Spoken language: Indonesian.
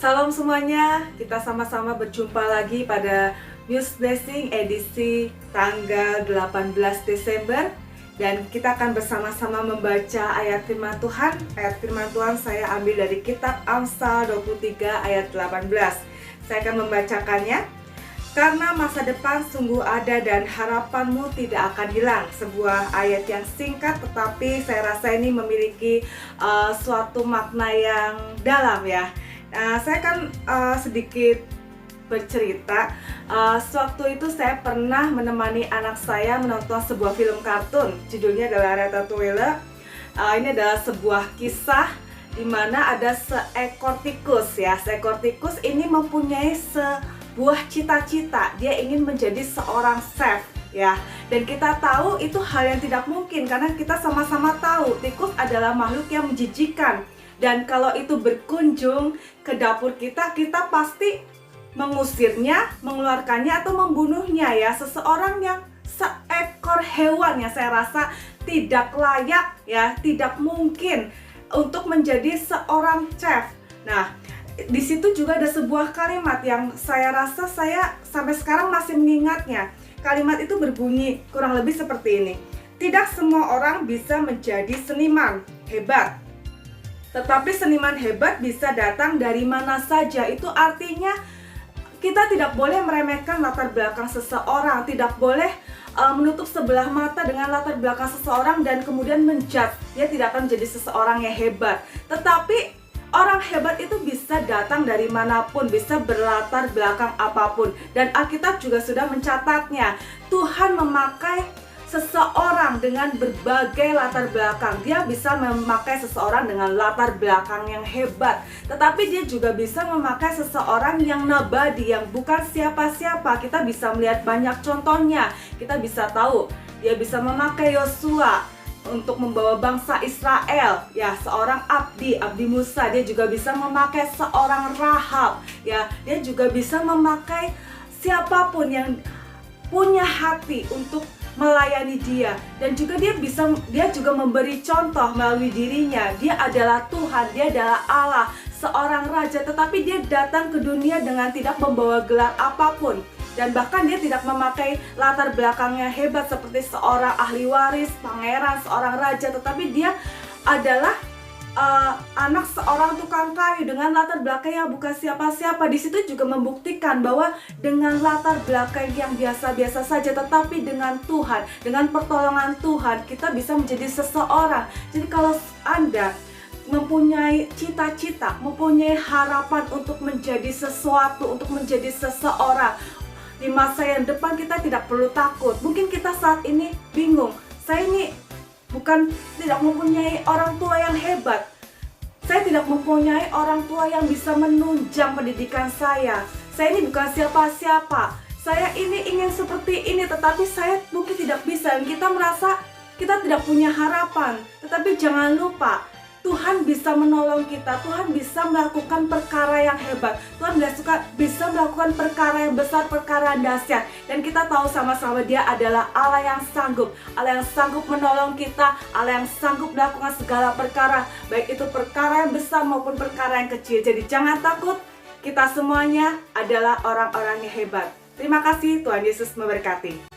Salam semuanya, kita sama-sama berjumpa lagi pada News Blessing edisi tanggal 18 Desember. Dan kita akan bersama-sama membaca ayat firman Tuhan. Ayat firman Tuhan saya ambil dari kitab Amsal 23 ayat 18. Saya akan membacakannya. Karena masa depan sungguh ada dan harapanmu tidak akan hilang. Sebuah ayat yang singkat tetapi saya rasa ini memiliki suatu makna yang dalam ya. Saya akan sedikit bercerita. Sewaktu itu saya pernah menemani anak saya menonton sebuah film kartun. Judulnya adalah Ratatouille. Ini adalah sebuah kisah di mana ada seekor tikus ya. Seekor tikus ini mempunyai sebuah cita-cita. Dia ingin menjadi seorang chef ya. Dan kita tahu itu hal yang tidak mungkin karena kita sama-sama tahu tikus adalah makhluk yang menjijikan. Dan kalau itu berkunjung ke dapur kita, kita pasti mengusirnya, mengeluarkannya atau membunuhnya ya. Seseorang yang seekor hewan yang saya rasa tidak layak ya, tidak mungkin untuk menjadi seorang chef. Nah, di situ juga ada sebuah kalimat yang saya rasa saya sampai sekarang masih mengingatnya. Kalimat itu berbunyi kurang lebih seperti ini. Tidak semua orang bisa menjadi seniman hebat. Tetapi seniman hebat bisa datang dari mana saja. Itu artinya kita tidak boleh meremehkan latar belakang seseorang. Tidak boleh menutup sebelah mata dengan latar belakang seseorang dan kemudian menjudge. Dia tidak akan menjadi seseorang yang hebat. Tetapi orang hebat itu bisa datang dari manapun, bisa berlatar belakang apapun. Dan Alkitab juga sudah mencatatnya. Tuhan memakai seseorang dengan berbagai latar belakang. Dia bisa memakai seseorang dengan latar belakang yang hebat, tetapi dia juga bisa memakai seseorang yang nobody, yang bukan siapa-siapa. Kita bisa melihat banyak contohnya. Kita bisa tahu dia bisa memakai Yosua untuk membawa bangsa Israel ya, seorang abdi Musa. Dia juga bisa memakai seorang Rahab ya. Dia juga bisa memakai siapapun yang punya hati untuk melayani dia. Dan juga dia juga memberi contoh melalui dirinya. Dia adalah Tuhan, dia adalah Allah, seorang raja, tetapi dia datang ke dunia dengan tidak membawa gelar apapun. Dan bahkan dia tidak memakai latar belakangnya hebat seperti seorang ahli waris, pangeran, seorang raja, tetapi dia adalah anak seorang tukang kayu dengan latar belakang yang bukan siapa-siapa. Di situ juga membuktikan bahwa dengan latar belakang yang biasa-biasa saja, tetapi dengan Tuhan, dengan pertolongan Tuhan, kita bisa menjadi seseorang. Jadi kalau Anda mempunyai cita-cita, mempunyai harapan untuk menjadi sesuatu, untuk menjadi seseorang, di masa yang depan kita tidak perlu takut. Mungkin kita saat ini bingung, saya ini bukan tidak mempunyai orang tua yang hebat. Saya tidak mempunyai orang tua yang bisa menunjang pendidikan saya. Saya ini bukan siapa-siapa. Saya ini ingin seperti ini, tetapi saya mungkin tidak bisa. Dan kita merasa kita tidak punya harapan. Tetapi jangan lupa, Tuhan bisa menolong kita. Tuhan bisa melakukan perkara yang hebat. Tuhan bisa melakukan perkara yang besar, perkara yang dahsyat. Dan kita tahu sama-sama dia adalah Allah yang sanggup. Allah yang sanggup menolong kita. Allah yang sanggup melakukan segala perkara. Baik itu perkara yang besar maupun perkara yang kecil. Jadi jangan takut. Kita semuanya adalah orang-orang yang hebat. Terima kasih, Tuhan Yesus memberkati.